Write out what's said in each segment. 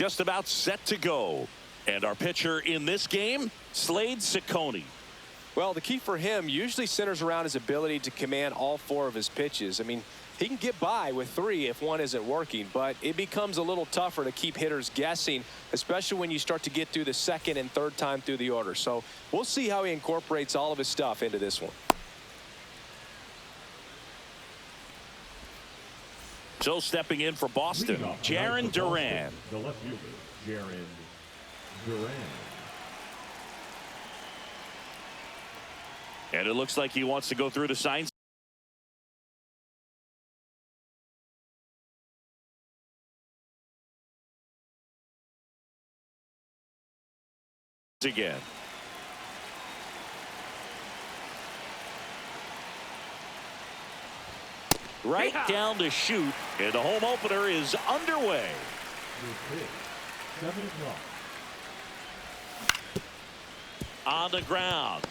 just about set to go. And our pitcher in this game, s22. Well, the key for him usually centers around his ability to command all 4 of his pitches. I mean, he can get by with 3 if one isn't working, but it becomes a little tougher to keep hitters guessing, especially when you start to get through the 2nd and 3rd time through the order. So we'll see how he incorporates all of his stuff into this one. So stepping in for Boston, Jarren Duran. The left fielder, Jarren Duran. And it looks like he wants to go through the signs again. Right down to shoot, and the home opener is underway. 7 o'clock. On the ground.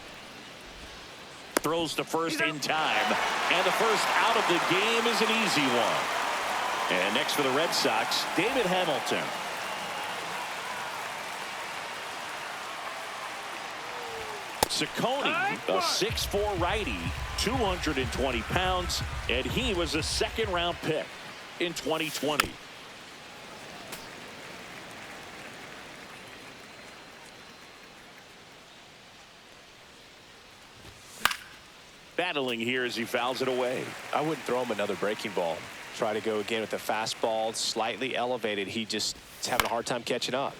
Throws to first in time, and the first out of the game is an easy one. And next for the Red Sox, David Hamilton. Ciccone, a 6'4" righty, 220 pounds, and he was a 2nd-round pick in 2020. Battling here as he fouls it away. I wouldn't throw him another breaking ball. Try to go again with the fastball, slightly elevated. He just is having a hard time catching up.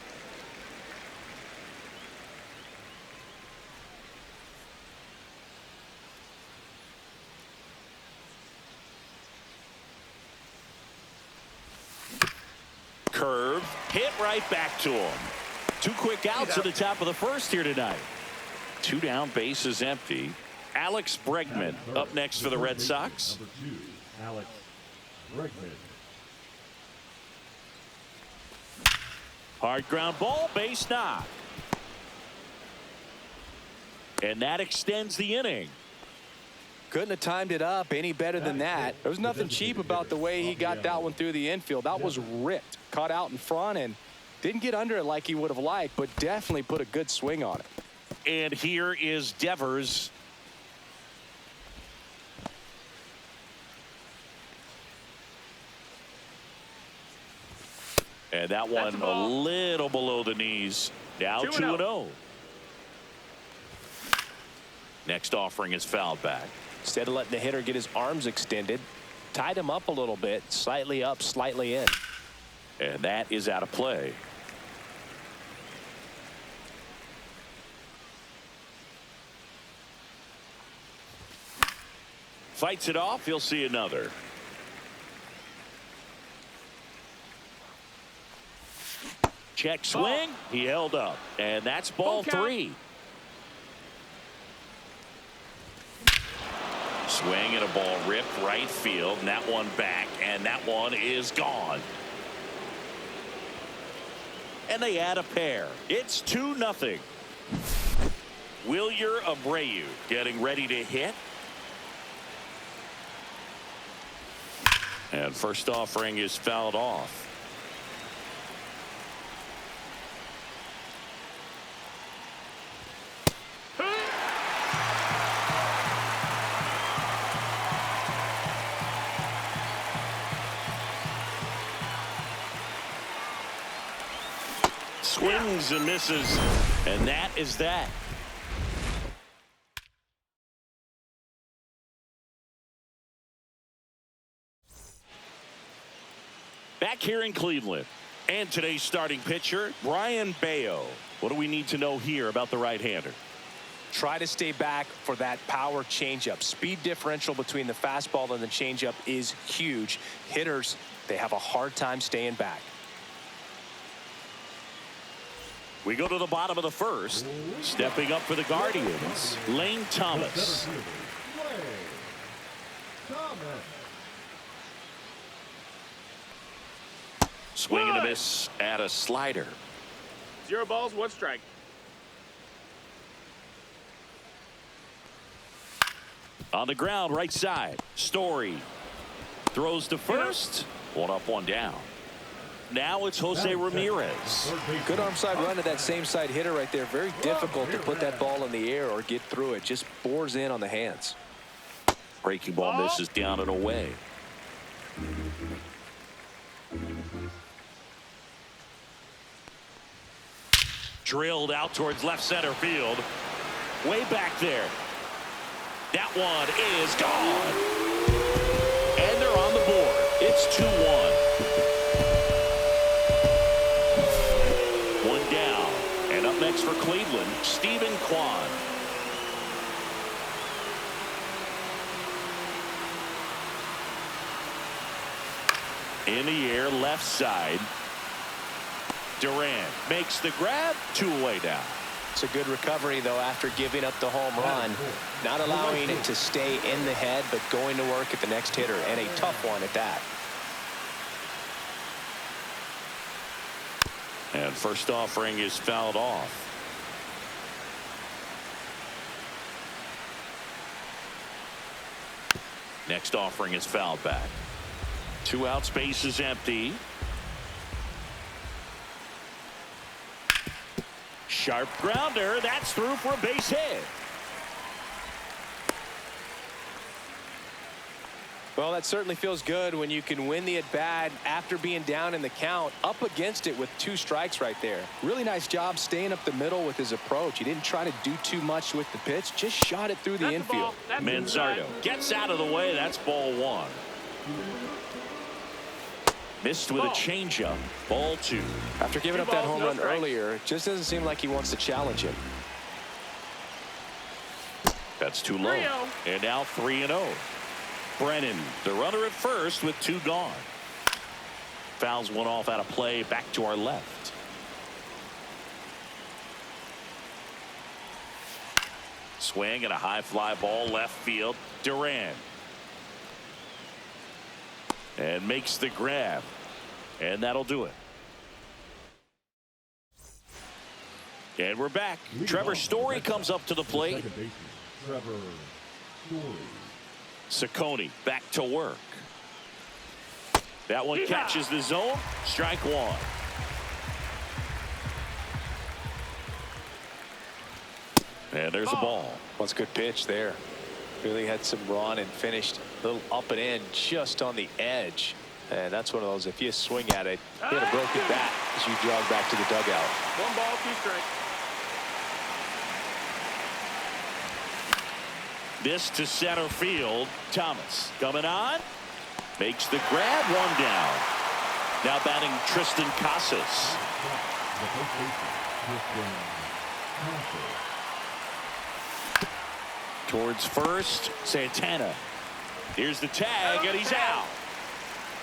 Curve, hit right back to him. 2 quick outs at the top of the 1st here tonight. 2 down, bases empty. Alex Bregman up next for the Red Sox. Number 2, Alex Bregman. Hard ground ball, base knock. And that extends the inning. Couldn't have timed it up any better than that. There was nothing cheap about the way he got that one through the infield. That was ripped, caught out in front, and didn't get under it like he would have liked, but definitely put a good swing on it. And here is Devers. And that one a little below the knees. Now 2-0. Next offering is fouled back. Instead of letting the hitter get his arms extended, tied him up a little bit, slightly up, slightly in. And that is out of play. Fights it off. He'll see another. Check swing. He held up. And that's ball 3. Swing and a ball ripped right field. And that one back. And that one is gone. And they add a pair. It's 2-0. Wilyer Abreu getting ready to hit. And first offering is fouled off. Swings and misses, and that is that. Back here in Cleveland, and today's starting pitcher, Brayan Bello. What do we need to know here about the right-hander? Try to stay back for that power changeup. Speed differential between the fastball and the changeup is huge. Hitters, they have a hard time staying back. We go to the bottom of the 1st. Stepping up for the Guardians, Lane Thomas. Swing and a miss at a slider. 0 balls, 1 strike. On the ground, right side. Story throws to first. 1 up, 1 down. Now it's Jose Ramirez. Good arm side run to that same side hitter right there. Very difficult to put that ball in the air or get through it. Just bores in on the hands. Breaking ball misses down and away. Drilled out towards left center field. Way back there. That one is gone. And they're on the board. It's 2-1. One down. And up next for Cleveland, Stephen Kwan. In the air, left side. Durant makes the grab, 2-away down. It's a good recovery, though, after giving up the home run. Not allowing it to stay in the head, but going to work at the next hitter, and a tough one at that. And first offering is fouled off. Next offering is fouled back. 2 outs, base is empty. Sharp grounder. That's through for a base hit. Well, that certainly feels good when you can win the at-bat after being down in the count, up against it with 2 strikes right there. Really nice job staying up the middle with his approach. He didn't try to do too much with the pitch, just shot it through the infield. Manzardo gets out of the way. That's ball 1. Missed with a changeup. Ball 2. After giving up that home run earlier, it just doesn't seem like he wants to challenge him. That's too low. And now 3-0. Brennan, the runner at first with 2 gone. Fouls one off out of play. Back to our left. Swing and a high fly ball left field. Durant. And makes the grab. And that'll do it. And we're back. Trevor Story comes up to the plate. Trevor Story. Ciccone back to work. That one catches the zone. Strike 1. And there's a ball. That's a good pitch there. Really had some run and finished a little up and in just on the edge. And that's one of those, if you swing at it, hit a broken bat as you jog back to the dugout. 1 ball, 2 strikes. This to center field. Thomas coming on. Makes the grab. 1 down. Now batting Tristan Casas. Towards first, Santana. Here's the tag, and he's out.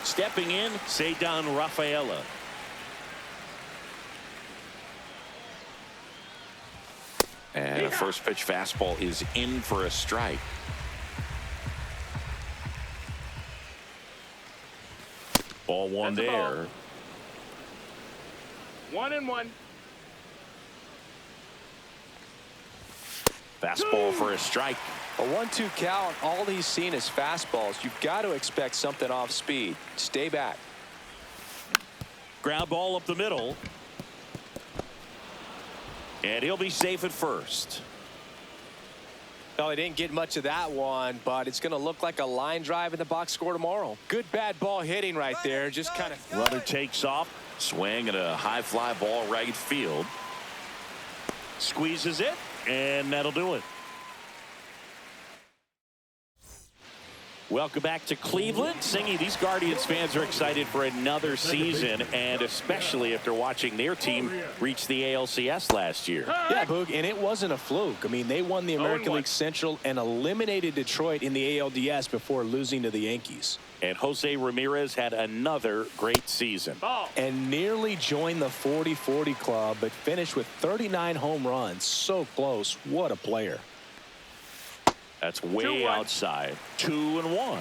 Stepping in, Ceddanne Rafaela. And a first pitch fastball is in for a strike. Ball 1 there. 1-1. Fastball for a strike. A 1-2 count. All he's seen is fastballs. You've got to expect something off speed. Stay back. Ground ball up the middle. And he'll be safe at first. No, he didn't get much of that one, but it's going to look like a line drive in the box score tomorrow. Good bad ball hitting right there. Just kind of. Runner takes off. Swing and a high fly ball right field. Squeezes it, and that'll do it. Welcome back to Cleveland. Singy, these Guardians fans are excited for another season, and especially after watching their team reach the ALCS last year. Yeah, Boog, and it wasn't a fluke. I mean, they won the American League Central and eliminated Detroit in the ALDS before losing to the Yankees. And Jose Ramirez had another great season. And nearly joined the 40-40 club, but finished with 39 home runs. So close. What a player. That's way outside. 2-1.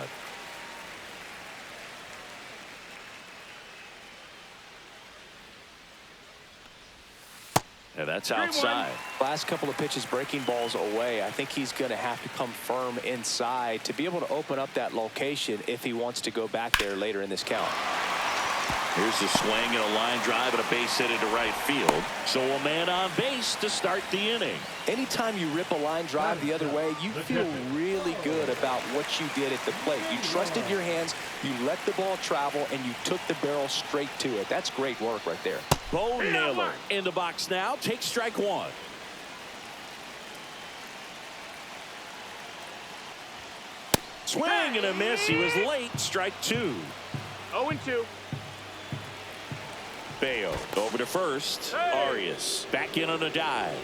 And that's outside. Last couple of pitches breaking balls away. I think he's going to have to come firm inside to be able to open up that location if he wants to go back there later in this count. Here's the swing and a line drive and a base hit into right field. So a man on base to start the inning. Anytime you rip a line drive the other way, you feel really good about what you did at the plate. You trusted your hands, you let the ball travel, and you took the barrel straight to it. That's great work right there. Bo Naylor in the box now. Takes strike one. Swing and a miss. He was late. Strike two. 0-2. Bayo over to first. Arias back in on a dive.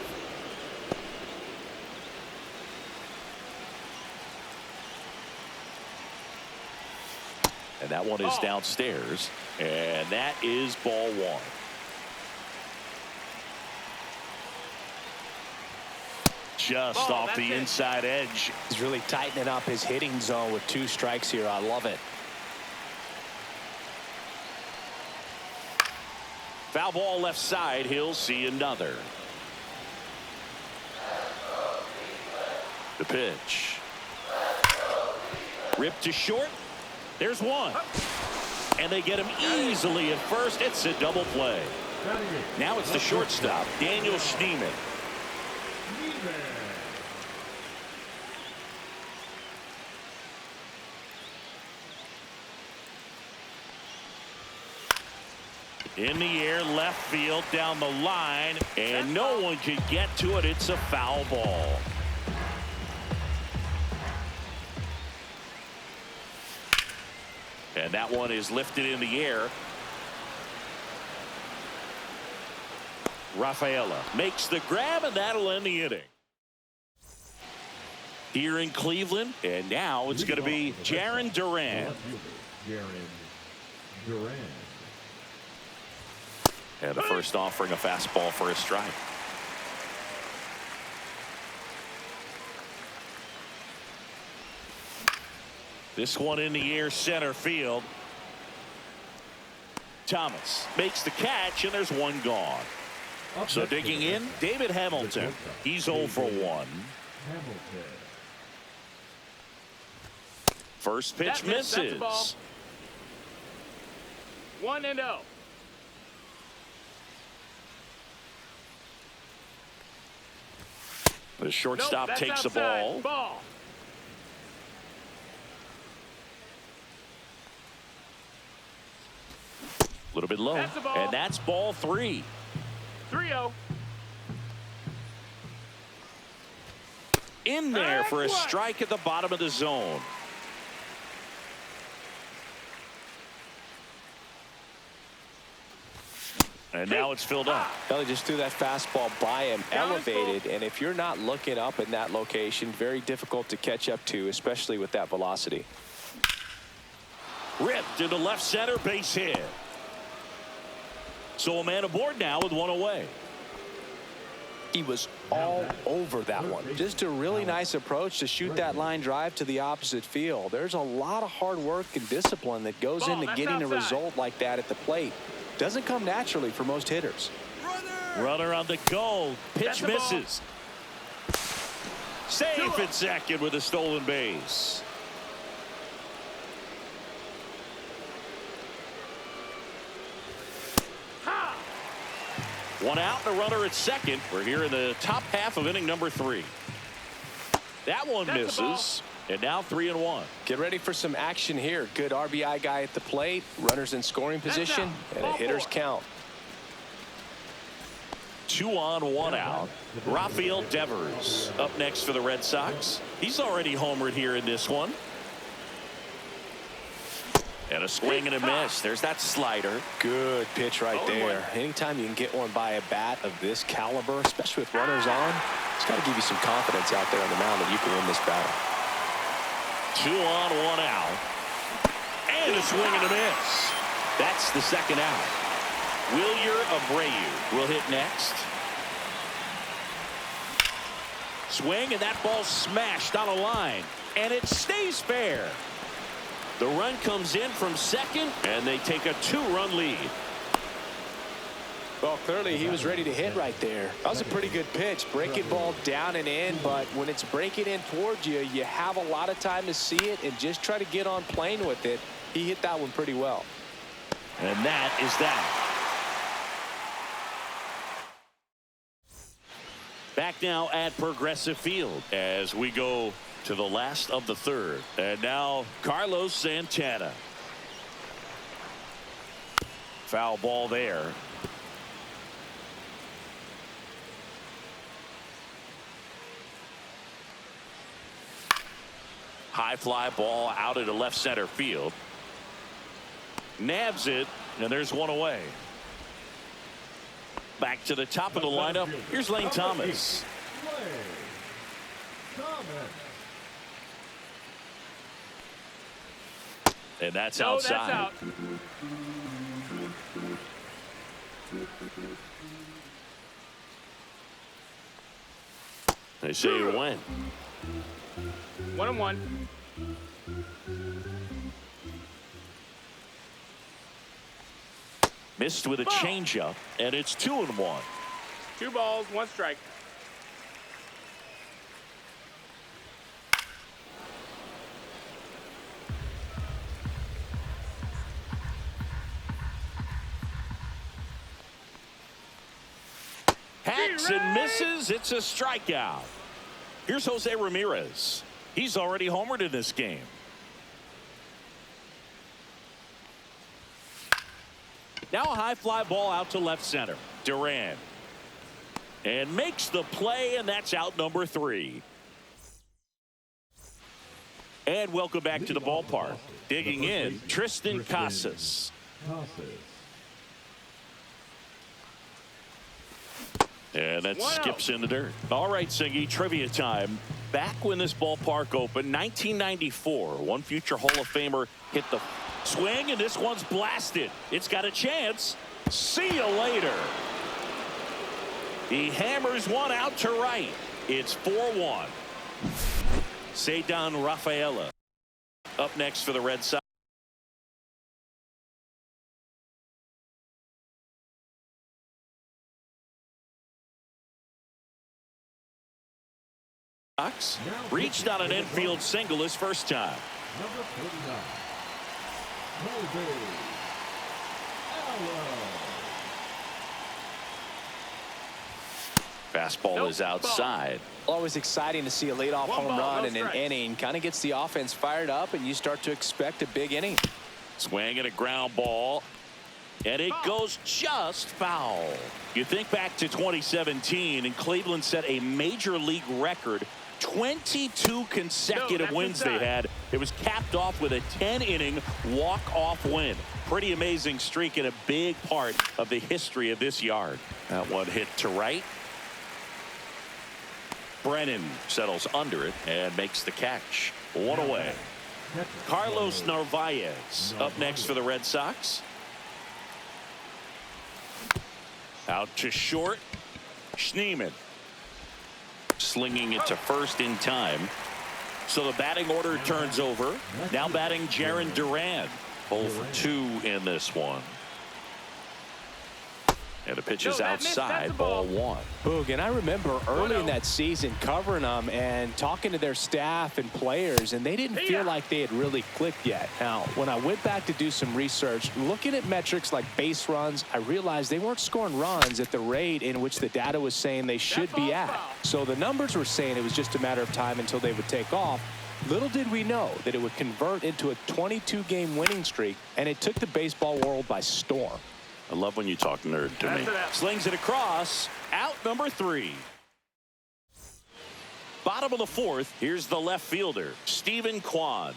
And that one is downstairs. And that is ball one. Just off the inside edge. He's really tightening up his hitting zone with 2 strikes here. I love it. Foul ball left side. He'll see another. The pitch. Ripped to short. There's one. And they get him easily at first. It's a double play. Now it's the shortstop, Daniel Schneemann. In the air, left field, down the line, and no one can get to it. It's a foul ball. And that one is lifted in the air. Rafaela makes the grab, and that'll end the inning. Here in Cleveland, and now it's going to be Jarren Duran. And the first offering, a fastball for a strike. This one in the air, center field. Thomas makes the catch, and there's one gone. So digging in, David Hamilton. He's 0 for 1. First pitch misses. 1-0. The shortstop takes the ball. A little bit low. And that's ball 3. 3-0. In there for a strike at the bottom of the zone. And now it's filled up. He just threw that fastball by him, elevated, and if you're not looking up in that location, very difficult to catch up to, especially with that velocity. Ripped into left center, base hit. So a man aboard now with one away. He was all over that one. Just a really nice approach to shoot that line drive to the opposite field. There's a lot of hard work and discipline that goes into getting a result like that at the plate. Doesn't come naturally for most hitters. Runner on the goal. Pitch misses. Safe at second with a stolen base. One out and a runner at second. We're here in the top half of inning number 3. That one misses. And now 3-1. Get ready for some action here. Good RBI guy at the plate. Runners in scoring position. And a hitter's count. 2 on, 1 out. Rafael Devers up next for the Red Sox. He's already homered here in this one. And a swing and a miss. There's that slider. Good pitch right there. Anytime you can get one by a bat of this caliber, especially with runners on, it's got to give you some confidence out there on the mound that you can win this battle. 2 on, 1 out. And a swing and a miss. That's the second out. Wilyer Abreu will hit next. Swing, and that ball smashed on a line. And it stays fair. The run comes in from second, and they take a 2-run lead. Well, clearly he was ready to hit right there. That was a pretty good pitch. Breaking ball down and in, but when it's breaking in towards you, you have a lot of time to see it and just try to get on plane with it. He hit that one pretty well. And that is that. Back now at Progressive Field as we go to the last of the third. And now Carlos Santana. Foul ball there. High fly ball out into left center field. Nabs it, and there's one away. Back to the top of the lineup. Here's Lane Thomas. And that's outside. That's out. They say when. 1-1. Missed with a changeup, and it's 2-1. 2 balls, 1 strike. Hacks and misses. It's a strikeout. Here's Jose Ramirez. He's already homered in this game. Now a high fly ball out to left center. Duran. And makes the play, and that's out number 3. And welcome back to the ballpark. Digging in, Tristan Casas. And that skips in the dirt. All right, Siggy, trivia time. Back when this ballpark opened, 1994, one future Hall of Famer hit the swing, and this one's blasted. It's got a chance. See you later. He hammers one out to right. It's 4-1. Ceddanne Rafaela up next for the Red Sox. Reached on an infield single his first time. Number 49. Fastball is outside. Always exciting to see a leadoff home run in an strikes. inning. Kind of gets the offense fired up, and you start to expect a big inning. Swing and a ground ball. And it goes just foul. You think back to 2017, and Cleveland set a major league record. 22 consecutive wins they had. It was capped off with a 10-inning walk-off win. Pretty amazing streak and a big part of the history of this yard. That one hit to right. Brennan settles under it and makes the catch. One away. Carlos Narvaez up next for the Red Sox. Out to short. Schneemann slinging it to first in time. So the batting order turns over. Now batting Jarren Duran. 0 for 2 in this one. And the pitch is outside. Ball 1. Boog, and I remember early in that season covering them and talking to their staff and players, and they didn't feel like they had really clicked yet. Now, when I went back to do some research, looking at metrics like base runs, I realized they weren't scoring runs at the rate in which the data was saying they should be at. So the numbers were saying it was just a matter of time until they would take off. Little did we know that it would convert into a 22-game winning streak, and it took the baseball world by storm. I love when you talk nerd to me. Slings it across. Out number 3. Bottom of the 4th. Here's the left fielder, Stephen Kwan.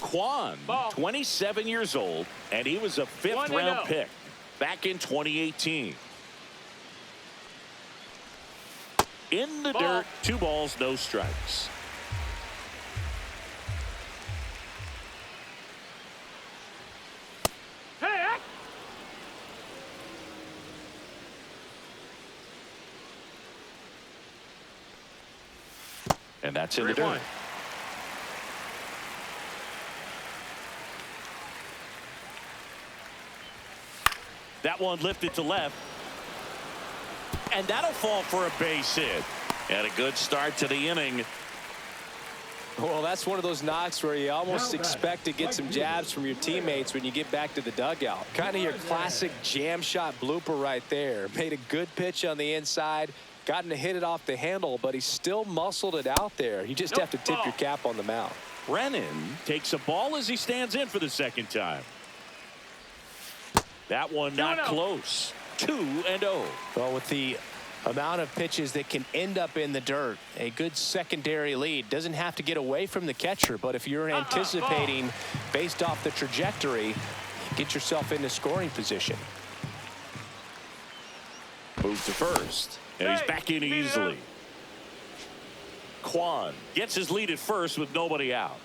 Kwan, 27 years old, and he was a 5th-round pick back in 2018. In the dirt, 2 balls, no strikes. And that's in the dirt. That one lifted to left. And that'll fall for a base hit. And a good start to the inning. Well, that's one of those knocks where you almost expect to get some jabs from your teammates when you get back to the dugout. Kind of your classic jam shot blooper right there. Made a good pitch on the inside, gotten to hit it off the handle, but he still muscled it out there. You just have to tip your cap on the mound. Brennan takes a ball as he stands in for the second time. That one not close. 2-0. Well, with the amount of pitches that can end up in the dirt, a good secondary lead. Doesn't have to get away from the catcher, but if you're anticipating based off the trajectory, get yourself into scoring position. Moves to first, and he's back in easily. Gwynn gets his lead at first with nobody out.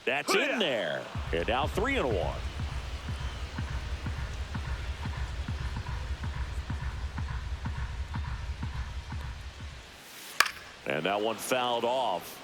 That's in there. And now 3-1. And that one fouled off.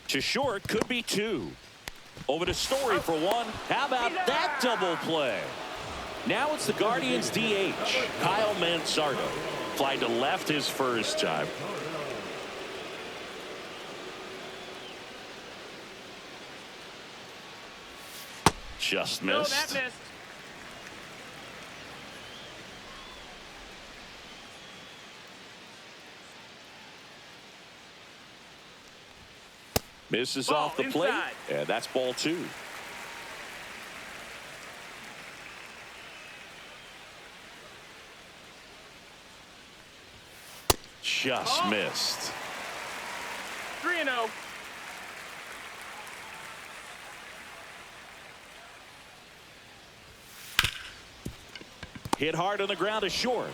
To short, could be 2. Over to Story for 1. How about that double play? Now it's the Guardians DH, Kyle Mansardo. Fly to left his first time. Just missed. No, that missed. Misses Ball off the plate, inside. and that's ball 2. Just missed. 3-0. Hit hard on the ground to short.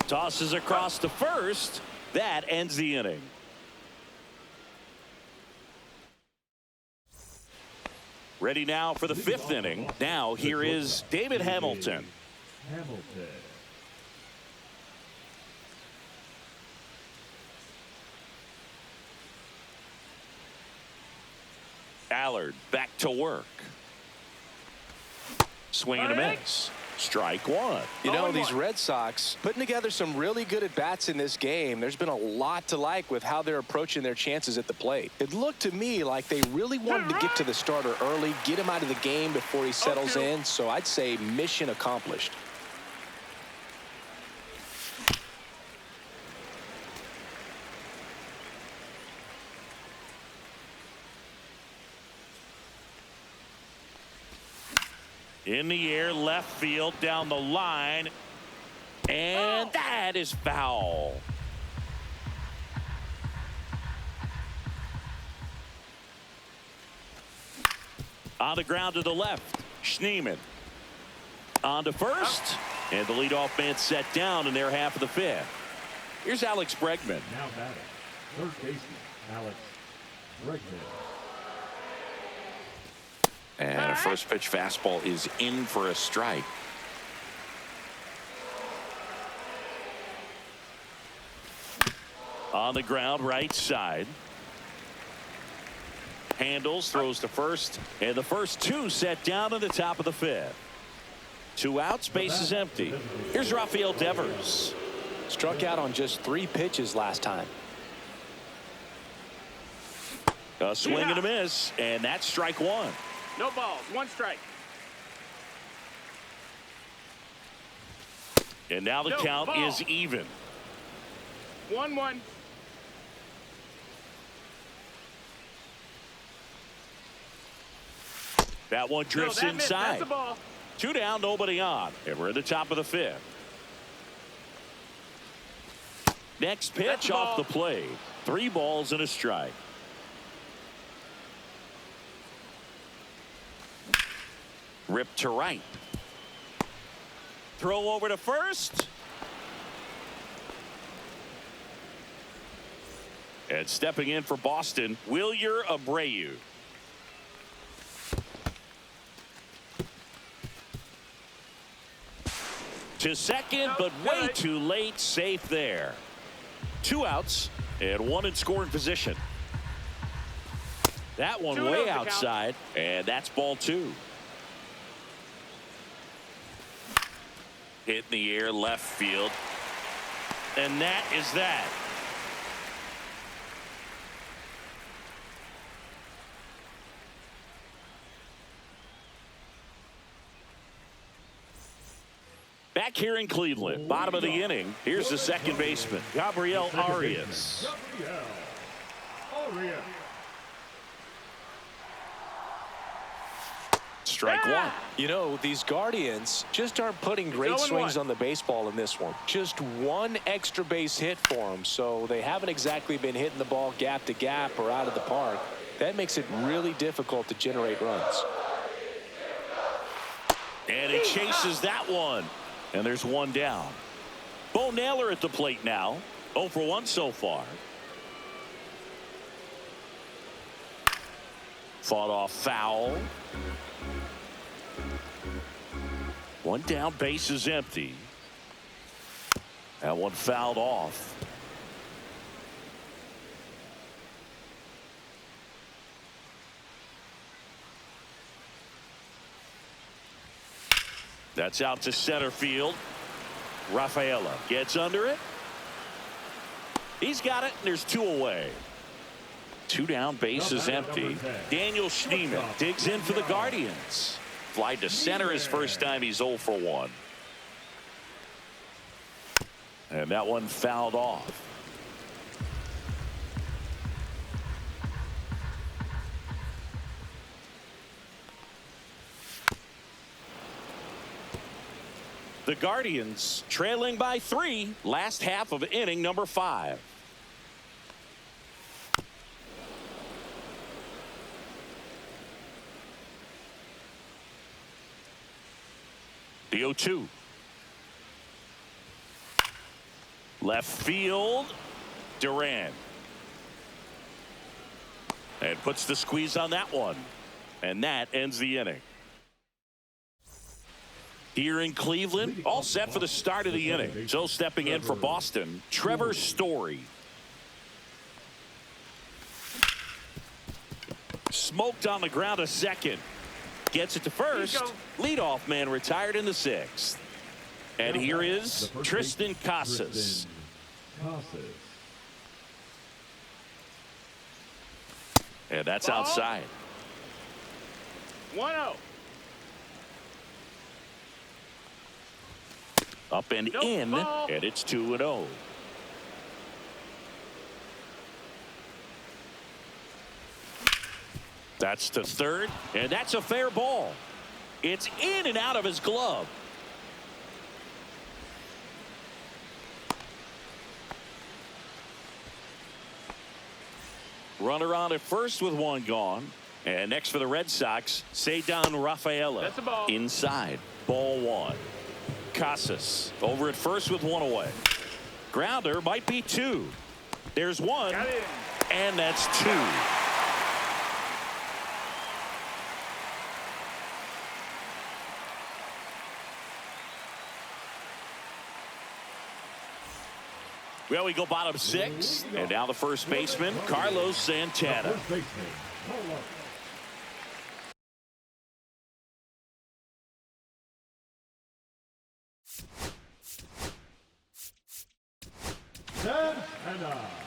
Tosses across to first. That ends the inning. Ready now for the 5th inning. Now here is David Hamilton. Allard back to work. Swing and a miss. Strike 1. You know, these Red Sox putting together some really good at-bats in this game. There's been a lot to like with how they're approaching their chances at the plate. It looked to me like they really wanted to get to the starter early, get him out of the game before he settles in. So I'd say mission accomplished. In the air, left field, down the line, and that is foul. On the ground to the left, Schneemann. On to first, and the leadoff man set down in their half of the 5th. Here's Alex Bregman. Now batting, third baseman, Alex Bregman. And a first pitch fastball is in for a strike. On the ground, right side. Handles, throws to first, and the first 2 set down in the top of the 5th. 2 outs, base is empty. Here's Rafael Devers. Struck out on just 3 pitches last time. A swing and a miss, and that's strike 1. No balls. 1 strike. And now the count is even. 1-1. That one drifts that missed. inside. That's the ball. 2 down, nobody on, and we're at the top of the 5th. Next pitch off the plate. 3 balls and a strike. Ripped to right. Throw over to first. And stepping in for Boston, Wilyer Abreu. To second, but way too late. Safe there. 2 outs and 1 in scoring position. That one way outside, and that's ball 2. Hit in the air, left field. And that is that. Back here in Cleveland, bottom of the inning, here's the second baseman, Gabriel Arias. Strike 1. You know, these Guardians just aren't putting great swings on the baseball in this one. Just 1 extra base hit for them, so they haven't exactly been hitting the ball gap to gap or out of the park. That makes it really difficult to generate runs. And he chases that one. And there's 1 down. Bo Naylor at the plate now. 0 for 1 so far. Fought off foul. 1 down, base is empty. That one fouled off. That's out to center field. Rafaela gets under it. He's got it, and there's 2 away. 2 down, base is empty. Daniel Schneemann digs in for the Guardians. Fly to center his first time. He's 0 for 1. And that one fouled off. The Guardians trailing by 3, last half of inning number 5. The 0-2. Left field, Duran. And puts the squeeze on that one. And that ends the inning. Here in Cleveland, all set for the start of the inning. So stepping in for Boston, Trevor Story. Smoked on the ground, a second. Gets it to first. Leadoff man retired in the 6th. And here is Tristan Casas. And that's outside. 1-0. Up and in, and it's 2-0. That's to third, and that's a fair ball. It's in and out of his glove. Runner on at first with 1 gone. And next for the Red Sox, Ceddanne Rafaela. That's a ball. Inside, ball 1. Casas over at first with 1 away. Grounder might be 2. There's 1, and that's 2. Well, we go bottom 6, and now the first baseman, Carlos Santana.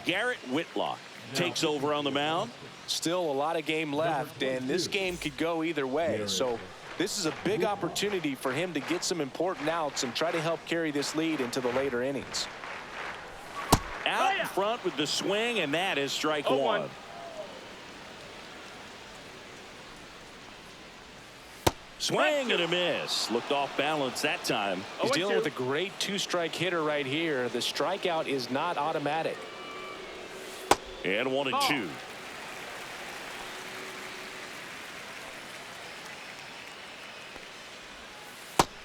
Garrett Whitlock takes over on the mound. Still a lot of game left, and this game could go either way. So this is a big opportunity for him to get some important outs and try to help carry this lead into the later innings. Out in front with the swing, and that is strike 1. Swing and a miss. Looked off balance that time. He's dealing with a great 2-strike hitter right here. The strikeout is not automatic. And 1-2.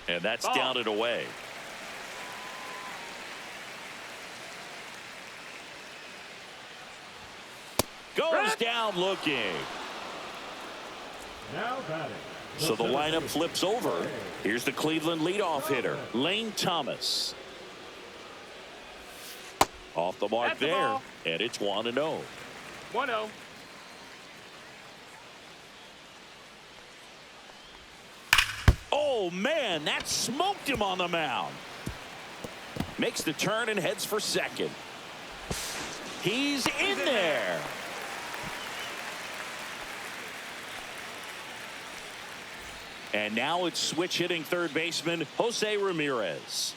And that's down and away. Goes down looking. Now batting, So the lineup flips over. Here's the Cleveland leadoff hitter, Lane Thomas. Off the mark there, and it's 1-0. 1-0. Oh, man, that smoked him on the mound. Makes the turn and heads for second. He's in there. And now it's switch hitting third baseman Jose Ramirez.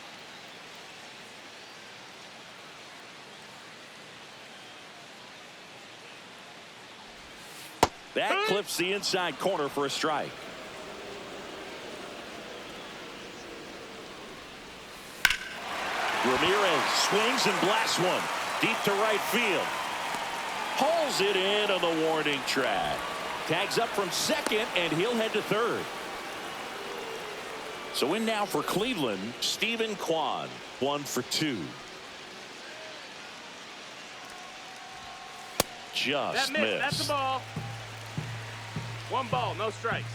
That clips the inside corner for a strike. Ramirez swings and blasts one deep to right field. Hauls it in on the warning track. Tags up from second, and he'll head to third. So in now for Cleveland, Stephen Kwan, 1 for 2. Just missed. That's the ball. 1 ball, no strikes.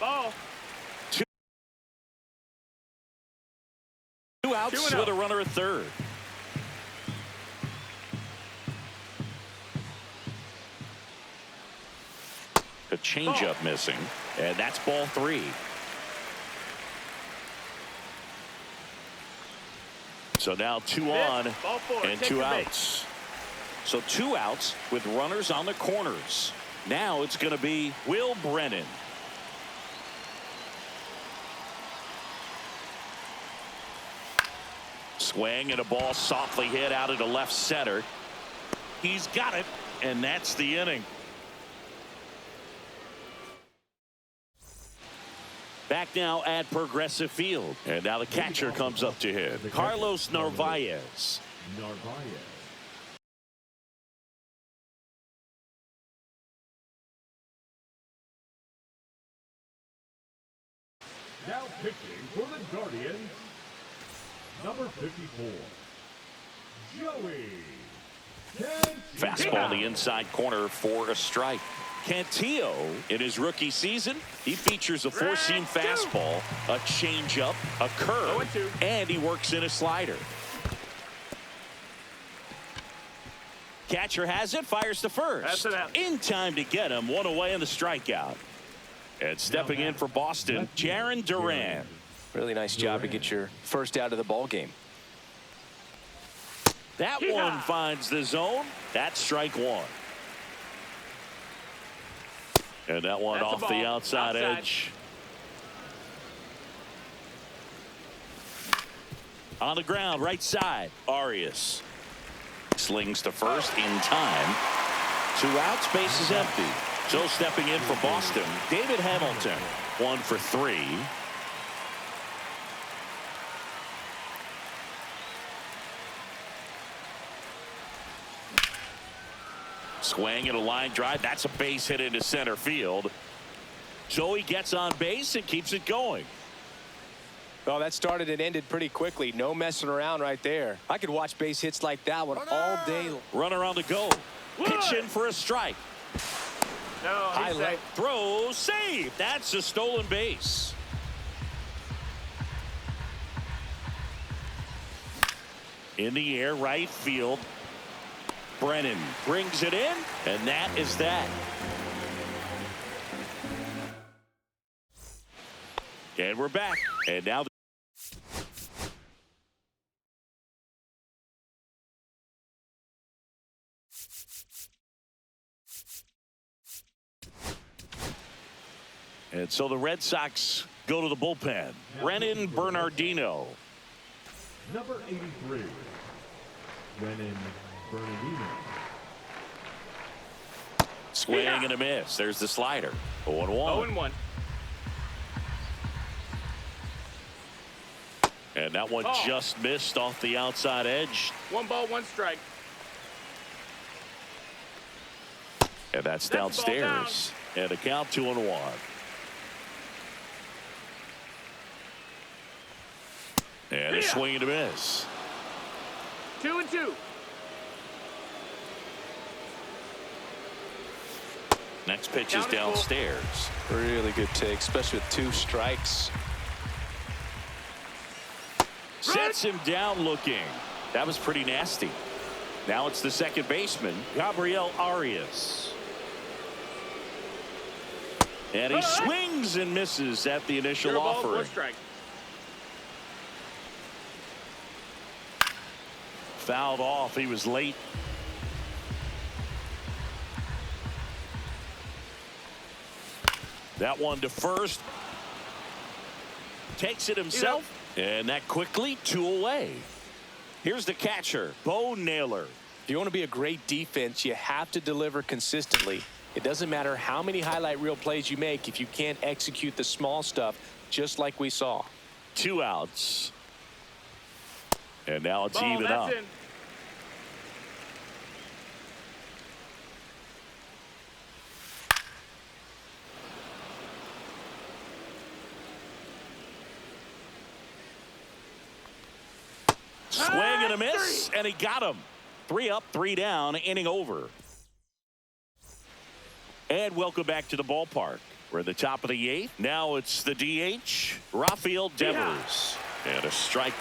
Ball. 2 outs with a runner at third. A changeup missing, and that's ball 3. So now 2 on and 2 outs. So 2 outs with runners on the corners. Now it's going to be Will Brennan. Swing and a ball softly hit out into left center. He's got it, and that's the inning. Back now at Progressive Field. And now the catcher comes up to him, Carlos Narvaez. Now pitching for the Guardians, number 54, Joey Cantillo. Fastball the inside corner for a strike. Cantillo, in his rookie season, he features a 4-seam fastball, a changeup, a curve, and he works in a slider. Catcher has it, fires to first. In time to get him, 1 away on the strikeout. And stepping in for Boston, Jarren Duran. Really nice job to get your first out of the ball game. That one finds the zone. That's strike 1. And that one off the outside edge. On the ground, right side, Arias. Slings to first in time. 2 outs, base is empty. So stepping in for Boston, David Hamilton, 1 for 3. Swing and a line drive. That's a base hit into center field. So he gets on base and keeps it going. Well, that started and ended pretty quickly. No messing around right there. I could watch base hits like that one all day. Runner on the go. Pitch in for a strike. No, Highlight throw, save. That's a stolen base. In the air, right field. Brennan brings it in, and that is that. And we're back. And now and so the Red Sox go to the bullpen. Brennan Bernardino. Number 83, Brennan Bernardino. Swing and a miss. There's the slider. 0-1. 0-1. And that one just missed off the outside edge. 1 ball, 1 strike. And that's downstairs. And a count 2-1. And a swing and a miss. 2-2. Next pitch is downstairs. Really good take, especially with 2 strikes. Sets him down looking. That was pretty nasty. Now it's the second baseman, Gabriel Arias. And he swings and misses at the initial offering. 1 strike. Fouled off. He was late. That one to first. Takes it himself. And that quickly 2 away. Here's the catcher, Bo Naylor. If you want to be a great defense, you have to deliver consistently. It doesn't matter how many highlight reel plays you make if you can't execute the small stuff, just like we saw. 2 outs. And now it's even up. In. Swing and a miss, and he got him. 3 up, 3 down, inning over. And welcome back to the ballpark. We're at the top of the 8th. Now it's the DH, Rafael Devers. And a strike.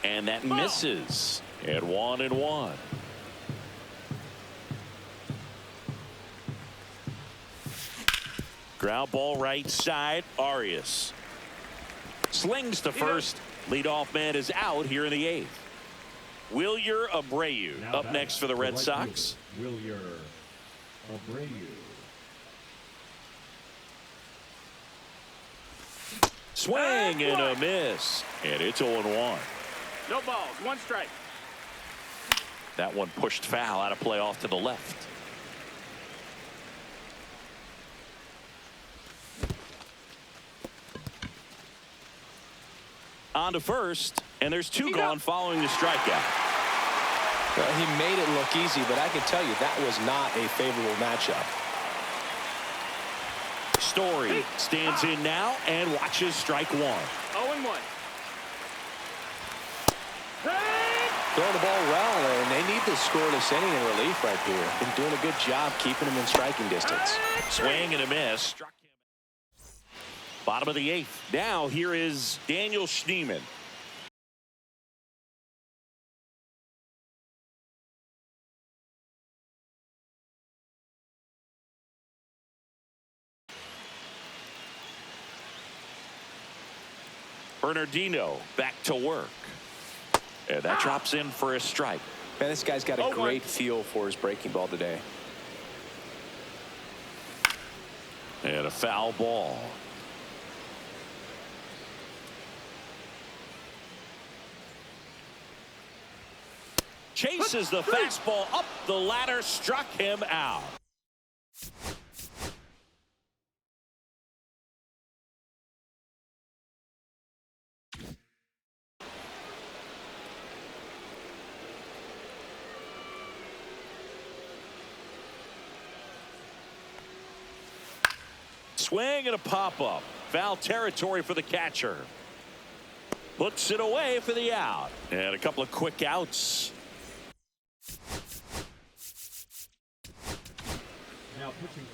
And that misses. And 1-1. Ground ball right side, Arias. Slings to first. Leadoff man is out here in the 8th. Wilyer Abreu up next for the Red Sox. Wilyer Abreu. Swing and a miss. And it's 0-1. No balls. 1 strike. That one pushed foul out of play off to the left. On to first, and there's 2 gone following the strikeout. Well, he made it look easy, but I can tell you that was not a favorable matchup. Story stands in now and watches strike 1. 0-1. Throwing the ball well, and they need to score this inning in relief right here. Been doing a good job keeping him in striking distance. Swing and a miss. Struck him. Bottom of the 8th. Now here is Daniel Schneemann. Bernardino back to work. And that drops in for a strike. Man, this guy's got a great feel for his breaking ball today. And a foul ball. Chases the fastball up the ladder, struck him out. Swing and a pop-up. Foul territory for the catcher. Puts it away for the out. And a couple of quick outs.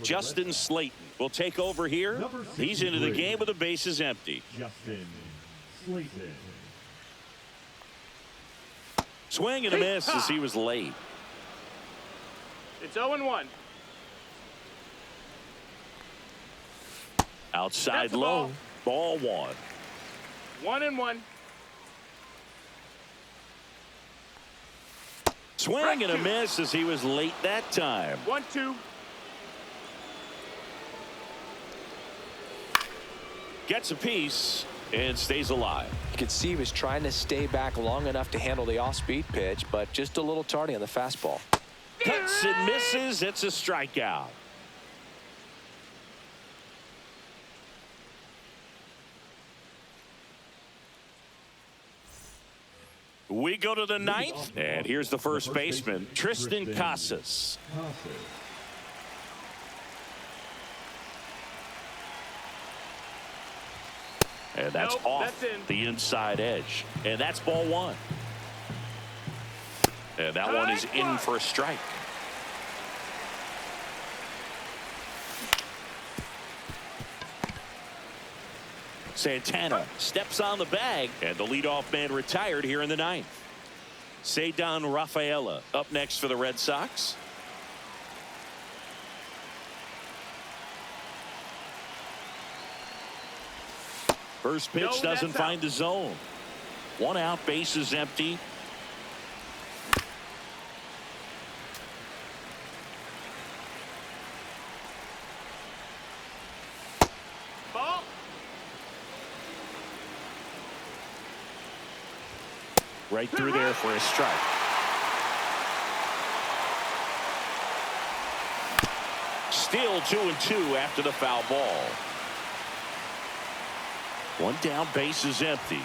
Justin Slayton will take over here. He's into the game with the bases empty. Justin Slayton. Swing and a miss as he was late. It's 0-1. Outside low. Ball 1. 1-1. Swing and a miss as he was late that time. 1-2. Gets a piece and stays alive. You could see he was trying to stay back long enough to handle the off-speed pitch, but just a little tardy on the fastball. Cuts and misses. It's a strikeout. We go to the 9th, and here's the first baseman, Tristan Casas. And that's off the inside edge. And that's ball 1. And that one is in for a strike. Santana steps on the bag, and the leadoff man retired here in the ninth. Cedar Rafaela up next for the Red Sox. First pitch doesn't find the zone. One out, base is empty. Ball. Right through there for a strike. Still 2-2 after the foul ball. One down, base is empty.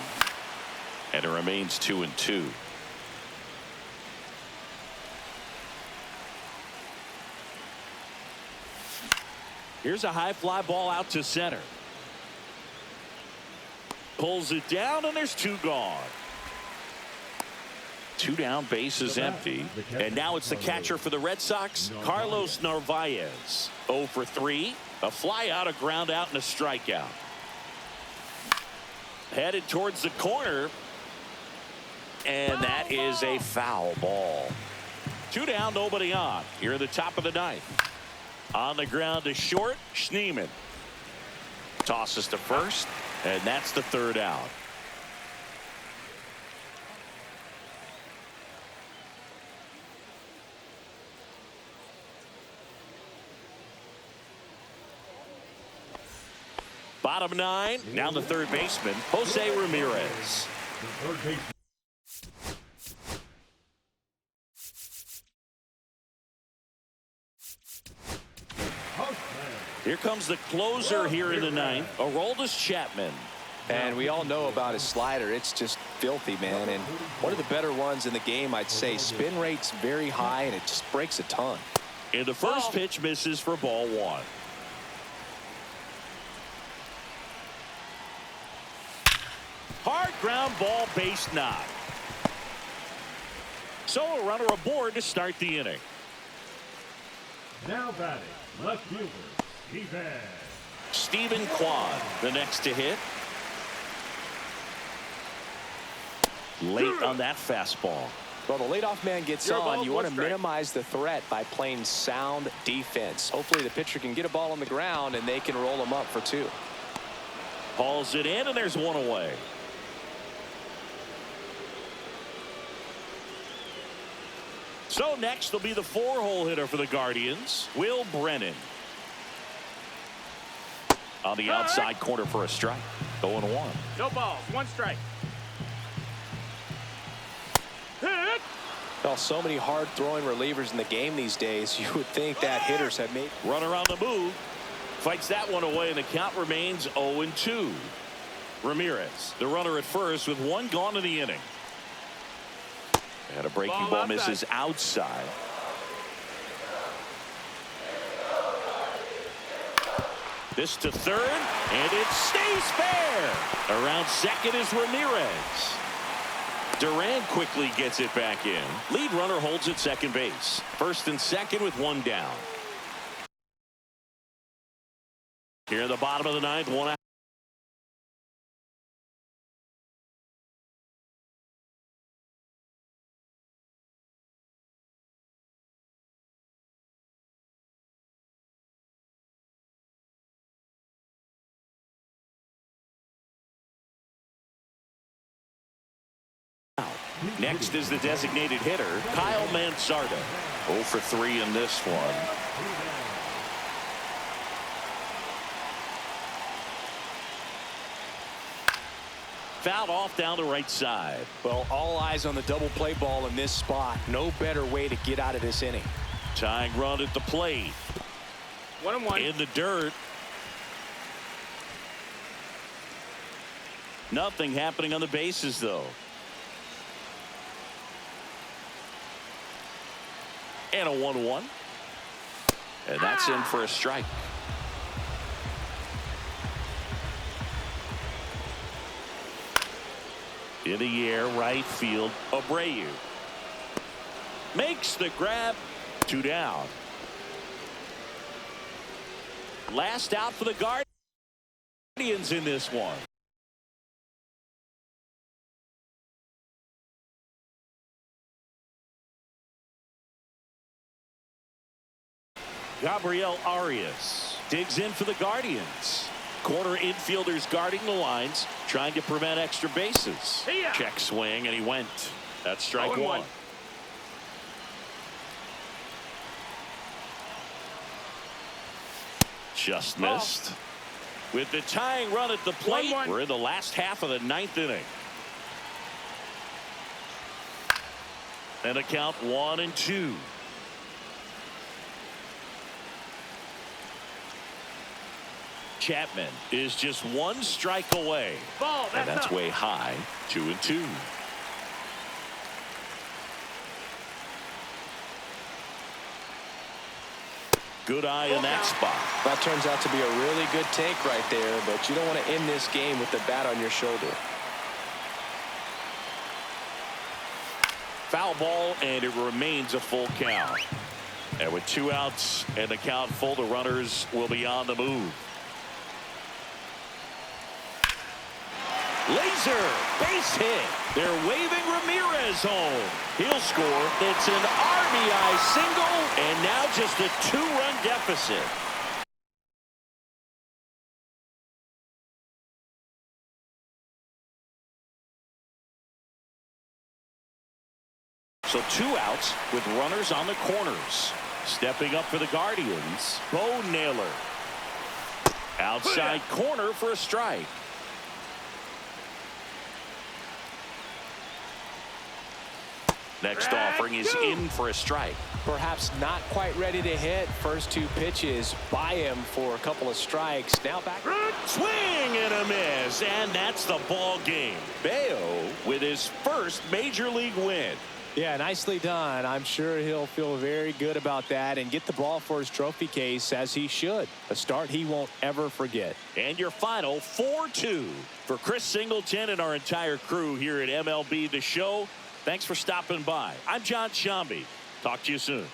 And it remains 2-2. Here's a high fly ball out to center. Pulls it down, and there's two gone. Two down, base is empty. And now it's the catcher for the Red Sox, Carlos Narvaez. 0 for 3. A fly out, a ground out, and a strikeout. Headed towards the corner. And that is a foul ball. Two down, nobody on. Here at the top of the ninth. On the ground to short, Schneemann. Tosses to first, and that's the third out. Bottom nine, down the third baseman, Jose Ramirez. The third baseman. Here comes the closer here in the ninth, Aroldis Chapman. And we all know about his slider. It's just filthy, man. And one of the better ones in the game, I'd say. Spin rate's very high, and it just breaks a ton. And the first pitch misses for ball one. Hard ground ball, base knock. So a runner aboard to start the inning. Now batting, left fielder, Stephen Kwan, the next to hit. Late on that fastball. Well, the leadoff man gets on. You want to minimize the threat by playing sound defense. Hopefully the pitcher can get a ball on the ground and they can roll him up for two. Hauls it in, and there's one away. So next will be the 4-hole hitter for the Guardians, Will Brennan. On the outside corner for a strike. 0-1. No balls. One strike. Hit. Well, so many hard throwing relievers in the game these days. You would think that hitters have made. Runner on the move. Fights that one away, and the count remains 0-2. Ramirez, the runner at first, with one gone in the inning. And a breaking ball misses outside. This to third, and it stays fair. Around second is Ramirez. Duran quickly gets it back in. Lead runner holds at second base. First and second with one down. Here in the bottom of the ninth, one out. Next is the designated hitter, Kyle Mansarda. 0 for 3 in this one. Fouled off down the right side. Well, all eyes on the double play ball in this spot. No better way to get out of this inning. Tying run at the plate. 1-1. In the dirt. Nothing happening on the bases, though. And a 1-1. And that's in for a strike. In the air, right field, Abreu. Makes the grab. 2 down. Last out for the Guardians in this one. Gabriel Arias digs in for the Guardians. Corner infielders guarding the lines, trying to prevent extra bases. Check swing, and he went. That's strike 1. Just missed. With the tying run at the plate, we're in the last half of the 9th inning. And a count 1-2. Chapman is just 1 strike away. And that's way high. 2-2. Good eye in that spot. That turns out to be a really good take right there, but you don't want to end this game with the bat on your shoulder. Foul ball, and it remains a full count. And with 2 outs and the count full, the runners will be on the move. Laser base hit. They're waving Ramirez home. He'll score. It's an RBI single, and now just a 2-run deficit. So 2 outs with runners on the corners. Stepping up for the Guardians, Bo Naylor. Outside corner for a strike. Next offering is in for a strike. Perhaps not quite ready to hit. First 2 pitches by him for a couple of strikes. Now back. Swing and a miss, and that's the ball game. Bayo with his first major league win. Yeah, nicely done. I'm sure he'll feel very good about that and get the ball for his trophy case, as he should. A start he won't ever forget. And your final 4-2 for Chris Singleton and our entire crew here at MLB The Show. Thanks for stopping by. I'm John Shambi. Talk to you soon.